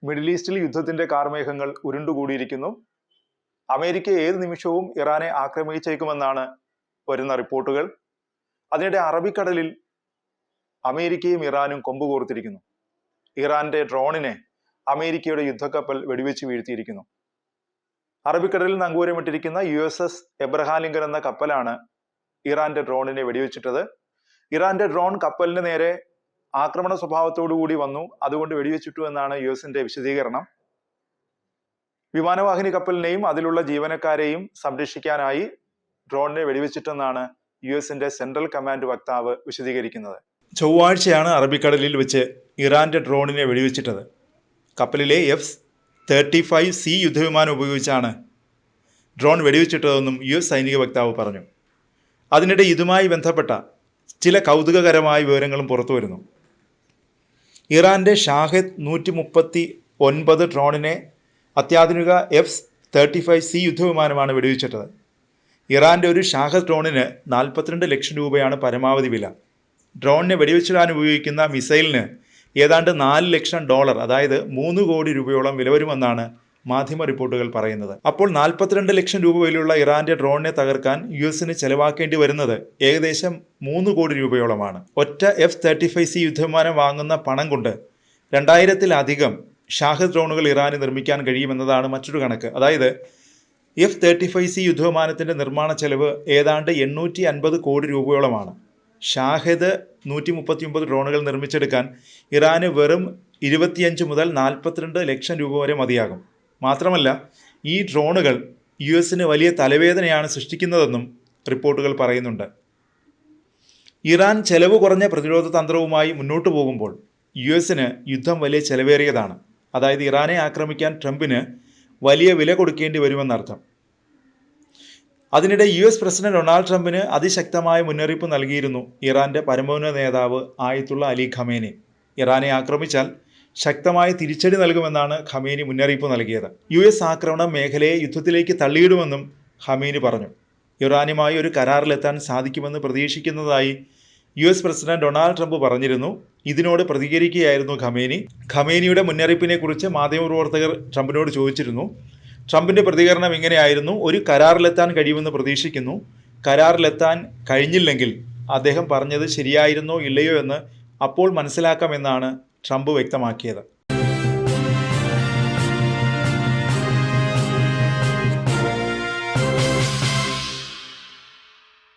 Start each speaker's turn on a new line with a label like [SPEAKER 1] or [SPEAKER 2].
[SPEAKER 1] Middle ഈസ്റ്റിൽ യുദ്ധത്തിന്റെ കാർമേഘങ്ങൾ ഉരുണ്ടുകൂടിയിരിക്കുന്നു. America ഏത് നിമിഷവും ഇറാനെ ആക്രമിച്ചേക്കുമെന്നാണ് വരുന്ന റിപ്പോർട്ടുകൾ. അതിനിടെ അറബിക്കടലിൽ അമേരിക്കയും ഇറാനും കൊമ്പുകോർത്തിരിക്കുന്നു. ഇറാന്റെ ഡ്രോണിനെ അമേരിക്കയുടെ യുദ്ധക്കപ്പൽ വെടിവെച്ച് വീഴ്ത്തിയിരിക്കുന്നു. അറബിക്കടലിൽ നങ്കൂരമിട്ടിരിക്കുന്ന USS എബ്രഹാം ലിങ്കൻ എന്ന കപ്പലാണ് ഇറാന്റെ ഡ്രോണിനെ വെടിവെച്ചിട്ടത്. ഇറാന്റെ ഡ്രോൺ കപ്പലിന് നേരെ ആക്രമണ സ്വഭാവത്തോടുകൂടി വന്നു, അതുകൊണ്ട് വെടിവെച്ചിട്ടു എന്നാണ് US-ന്റെ വിശദീകരണം. വിമാനവാഹിനി കപ്പലിനെയും അതിലുള്ള ജീവനക്കാരെയും സംരക്ഷിക്കാനായി ഡ്രോണിനെ വെടിവെച്ചിട്ടെന്നാണ് US-ന്റെ സെൻട്രൽ കമാൻഡ് വക്താവ് വിശദീകരിക്കുന്നത്. ചൊവ്വാഴ്ചയാണ് അറബിക്കടലിൽ വെച്ച് ഇറാന്റെ ഡ്രോണിനെ വെടിവെച്ചിട്ടത്. കപ്പലിലെ F-35C യുദ്ധവിമാനം ഉപയോഗിച്ചാണ് ഡ്രോൺ വെടിവെച്ചിട്ടതെന്നും US സൈനിക വക്താവ് പറഞ്ഞു. അതിനിടെ ഇതുമായി ബന്ധപ്പെട്ട ചില കൗതുകകരമായ വിവരങ്ങളും പുറത്തു വരുന്നു. ഇറാന്റെ ഷാഹിദ് 139 ഡ്രോണിനെ അത്യാധുനിക F-35C യുദ്ധവിമാനമാണ് വെടിവെച്ചിട്ടത്. ഇറാന്റെ ഒരു ഷാഹിദ് ഡ്രോണിന് 42 ലക്ഷം രൂപയാണ് പരമാവധി വില. ഡ്രോണിനെ വെടിവെച്ചിടാൻ ഉപയോഗിക്കുന്ന മിസൈലിന് ഏതാണ്ട് $4 ലക്ഷം, അതായത് 3 കോടി രൂപയോളം വില വരുമെന്നാണ് മാധ്യമ റിപ്പോർട്ടുകൾ പറയുന്നത്. അപ്പോൾ 42 ലക്ഷം രൂപ വിലയുള്ള ഇറാന്റെ ഡ്രോണിനെ തകർക്കാൻ US-ന് ചെലവാക്കേണ്ടി വരുന്നത് ഏകദേശം 3 കോടി രൂപയോളമാണ്. ഒറ്റ F-35C യുദ്ധവിമാനം വാങ്ങുന്ന പണം കൊണ്ട് 2000-ലധികം ഷാഹിദ് ഡ്രോണുകൾ ഇറാന് നിർമ്മിക്കാൻ കഴിയുമെന്നതാണ് മറ്റൊരു കണക്ക്. അതായത് F-35C യുദ്ധവിമാനത്തിന്റെ നിർമ്മാണ ചെലവ് ഏതാണ്ട് 850 കോടി രൂപയോളമാണ്. ഷാഹിദ് 139 ഡ്രോണുകൾ നിർമ്മിച്ചെടുക്കാൻ ഇറാന് വെറും 25 മുതൽ 42 ലക്ഷം രൂപ വരെ മതിയാകും. മാത്രമല്ല, ഈ ഡ്രോണുകൾ US-ന് വലിയ തലവേദനയാണ് സൃഷ്ടിക്കുന്നതെന്നും റിപ്പോർട്ടുകൾ പറയുന്നുണ്ട്. ഇറാൻ ചെലവ് കുറഞ്ഞ പ്രതിരോധ തന്ത്രവുമായി മുന്നോട്ട് പോകുമ്പോൾ US-ന് യുദ്ധം വലിയ ചെലവേറിയതാണ്. അതായത് ഇറാനെ ആക്രമിക്കാൻ ട്രംപിന് വലിയ വില കൊടുക്കേണ്ടി വരുമെന്നർത്ഥം. അതിനിടെ US പ്രസിഡന്റ് ഡൊണാൾഡ് ട്രംപിന് അതിശക്തമായ മുന്നറിയിപ്പ് നൽകിയിരുന്നു ഇറാന്റെ പരമോന്നത നേതാവ് ആയത്തുള്ള അലി ഖമേനി. ഇറാനെ ആക്രമിച്ചാൽ ശക്തമായ തിരിച്ചടി നൽകുമെന്നാണ് ഖമേനി മുന്നറിയിപ്പ് നൽകിയത്. US ആക്രമണം മേഖലയെ യുദ്ധത്തിലേക്ക് തള്ളിയിടുമെന്നും ഖമേനി പറഞ്ഞു. ഇറാനുമായി ഒരു കരാറിലെത്താൻ സാധിക്കുമെന്ന് പ്രതീക്ഷിക്കുന്നതായി US പ്രസിഡന്റ് ഡൊണാൾഡ് ട്രംപ് പറഞ്ഞിരുന്നു. ഇതിനോട് പ്രതികരിക്കുകയായിരുന്നു ഖമേനി. ഖമേനിയുടെ മുന്നറിയിപ്പിനെ കുറിച്ച് മാധ്യമപ്രവർത്തകർ ട്രംപിനോട് ചോദിച്ചിരുന്നു. ട്രംപിന്റെ പ്രതികരണം ഇങ്ങനെയായിരുന്നു: ഒരു കരാറിലെത്താൻ കഴിയുമെന്ന് പ്രതീക്ഷിക്കുന്നു. കരാറിലെത്താൻ കഴിഞ്ഞില്ലെങ്കിൽ അദ്ദേഹം പറഞ്ഞത് ശരിയായിരുന്നോ ഇല്ലയോ എന്ന് അപ്പോൾ മനസ്സിലാക്കാമെന്നാണ് ട്രംപ് വ്യക്തമാക്കിയത്.